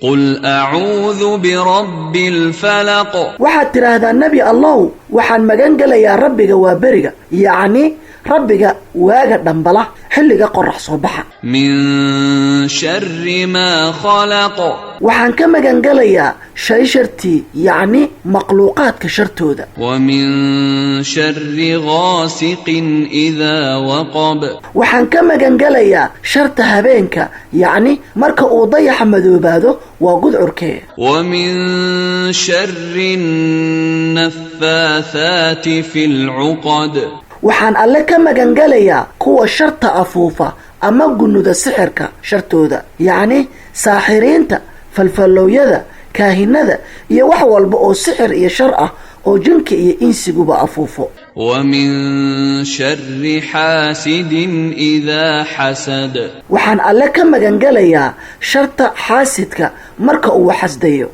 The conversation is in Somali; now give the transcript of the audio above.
قل أعوذ برب الفلق waxaad tiraahdaa nabi allow waxaan magan galayaa rabbiga waa beriga yacni rabbiga waaga dhambala xilliga qorax soo baxa من شر ما خلق waxaan ka magan galayaa shay shartii yacni makhluuqaadka shartooda ومن شر غاسق إذا وقب waxaan ka magan galayaa sharta habeenka yacni marka uu dayaxa madoobaado waa gudcurkee ومن شر النفاثات في العقد waxaan alle ka magan galayaa kuwa sharta afuufa ama gunuda sixirka shartooda yacni saaxiriinta falfallooyada kaahinada iyo wax walba oo sixir iyo shar ah oo jinka iyo insiguba afuufo ومن شر حاسد إذا حسد waxaan alle ka magan galayaa sharta xaasidka marka uu xasdayo